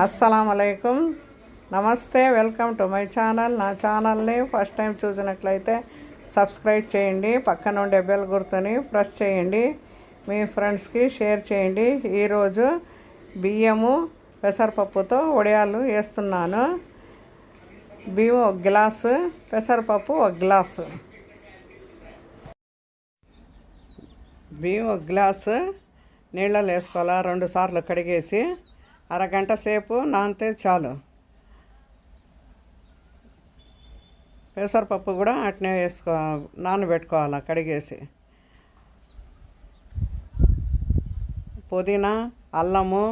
అస్సలం అయికం. నమస్తే, వెల్కమ్ టు మై ఛానల్. నా ఛానల్ని ఫస్ట్ టైం చూసినట్లయితే సబ్స్క్రైబ్ చేయండి, పక్కన ఉండే బెల్ గుర్తుని ప్రెస్ చేయండి, మీ ఫ్రెండ్స్కి షేర్ చేయండి. ఈరోజు బియ్యము పెసరపప్పుతో వడియాలు వేస్తున్నాను. బియ్యం ఒక గ్లాసు, పెసరపప్పు ఒక గ్లాసు. బియ్యం ఒక గ్లాసు నీళ్ళలో వేసుకోవాలా. 2 సార్లు కడిగేసి అరగంట సేపు నానితే చాలు. పెసరపప్పు కూడా అట్నే నానబెట్టుకోవాలి కడిగేసి. పుదీనా, అల్లము,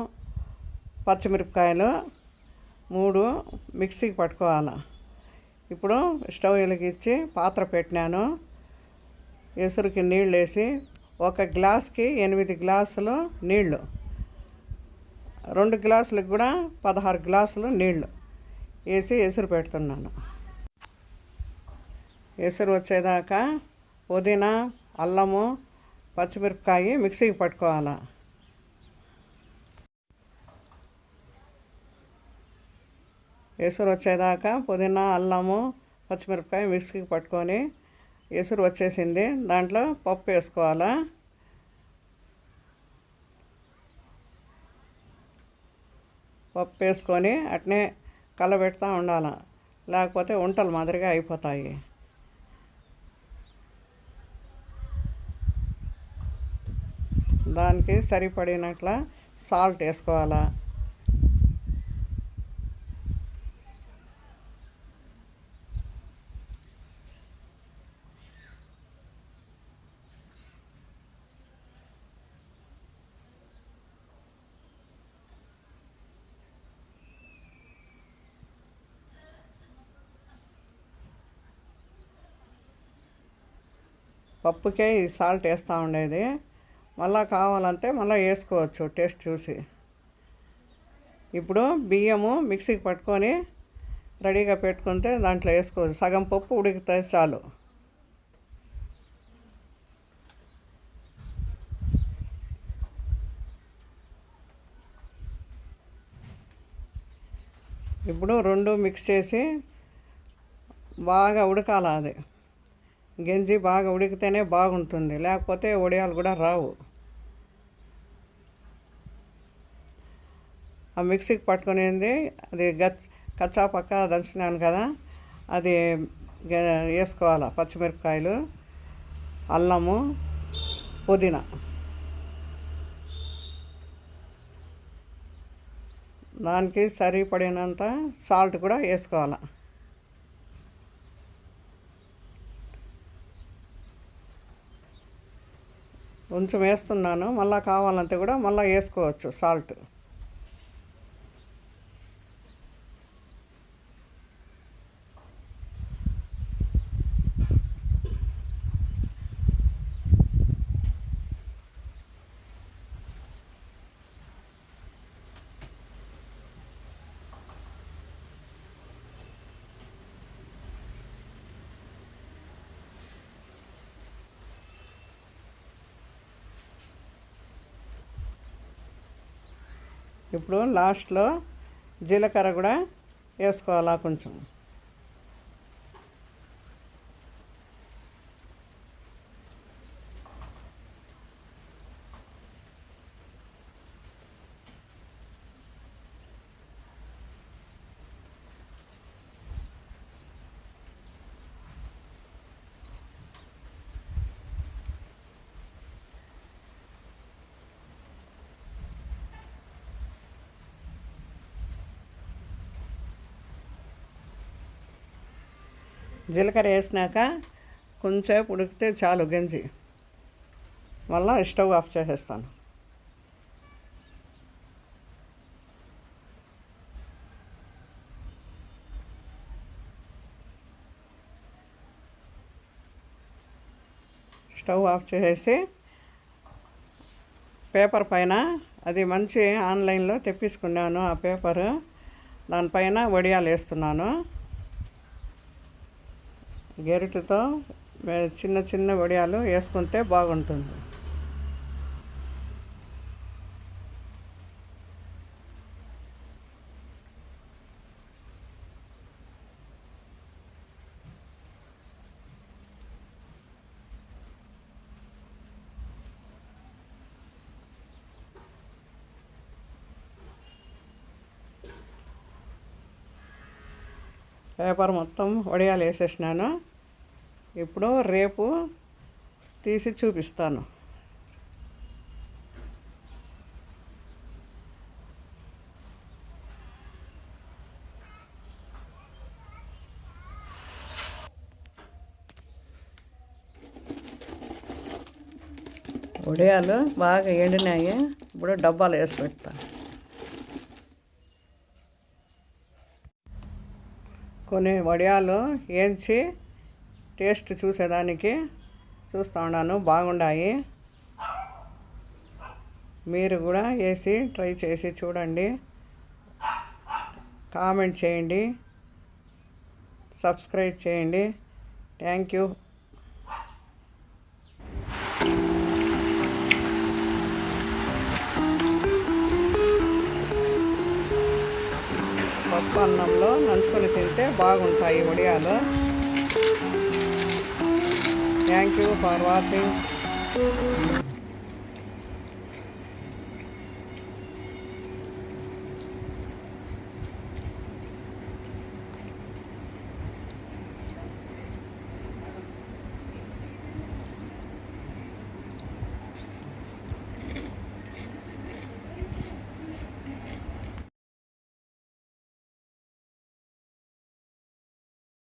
పచ్చిమిరపకాయలు 3 మిక్సీకి పట్టుకోవాలి. ఇప్పుడు స్టవ్ వెలిగించి పాత్ర పెట్టినాను. ఎసురుకి నీళ్ళు వేసి 1 గ్లాస్కి 8 గ్లాసులు నీళ్ళు, 2 గ్లాసులకు కూడా 16 గ్లాసులు నీళ్ళు వేసి ఎసురు పెడుతున్నాను. ఎసురు వచ్చేదాకా పుదీనా, అల్లము, పచ్చిమిరపకాయ మిక్సీకి పట్టుకోవాలి. ఎసురు వచ్చేదాకా పుదీనా, అల్లము, పచ్చిమిరపకాయ మిక్సీకి పట్టుకొని ఎసురు వచ్చేసింది. దాంట్లో పప్పు వేసుకోవాలా. పప్పు వేసుకొని అట్నే కలబెడతా ఉండాలి, లేకపోతే వంటలు మాదిరిగా అయిపోతాయి. దానికి సరిపడినట్ల సాల్ట్ వేసుకోవాలా. పప్పుకే ఈ సాల్ట్ వేస్తూ ఉండేది. మళ్ళీ కావాలంటే మళ్ళీ వేసుకోవచ్చు టేస్ట్ చూసి. ఇప్పుడు బియ్యము మిక్సీకి పట్టుకొని రెడీగా పెట్టుకుంటే దాంట్లో వేసుకోవచ్చు. సగం పప్పు ఉడికితే చాలు. ఇప్పుడు 2 మిక్స్ చేసి బాగా ఉడకాలి. అది గంజి బాగా ఉడికితేనే బాగుంటుంది, లేకపోతే వడియాలు కూడా రావు. ఆ మిక్సీకి పట్టుకునేది అది కచ్చా పక్క దంచినాను కదా, అది వేసుకోవాలి. పచ్చిమిరపకాయలు, అల్లము, పుదీనా, దానికి సరిపడినంత సాల్ట్ కూడా వేసుకోవాలి. కొంచెం వేస్తున్నాను, మళ్ళీ కావాలంటే కూడా మళ్ళీ వేసుకోవచ్చు సాల్ట్. ఇప్పుడు లాస్ట్లో జీలకర్ర కూడా వేసుకోవాలా కొంచెం. జీలకర్ర వేసినాక కొంచెంసేపు ఉడికితే చాలు గంజి. మళ్ళీ స్టవ్ ఆఫ్ చేసేస్తాను. స్టవ్ ఆఫ్ చేసేసి పేపర్ పైన, అది మంచి ఆన్లైన్లో తెప్పించుకున్నాను ఆ పేపరు, దానిపైన వడియాలు వేస్తున్నాను. గెరిటితో చిన్న చిన్న వడియాలు వేసుకుంటే బాగుంటుంది. పేపర్ మొత్తం వడియాలు వేసేసినాను. ఇప్పుడు రేపు తీసి చూపిస్తాను. వడియాలు బాగా ఎండినాయి. ఇప్పుడు డబ్బాలు వేసి పెడతాను. కొన్ని వడియాలు వేయించి టేస్ట్ చూసేదానికి చూస్తూ ఉన్నాను. బాగున్నాయి. మీరు కూడా వేసి ట్రై చేసి చూడండి. కామెంట్ చేయండి, సబ్స్క్రైబ్ చేయండి. Thank you. పప్పు అన్నంలో నంచుకొని తింటే బాగుంటాయి వడియాలు. Thank you for watching.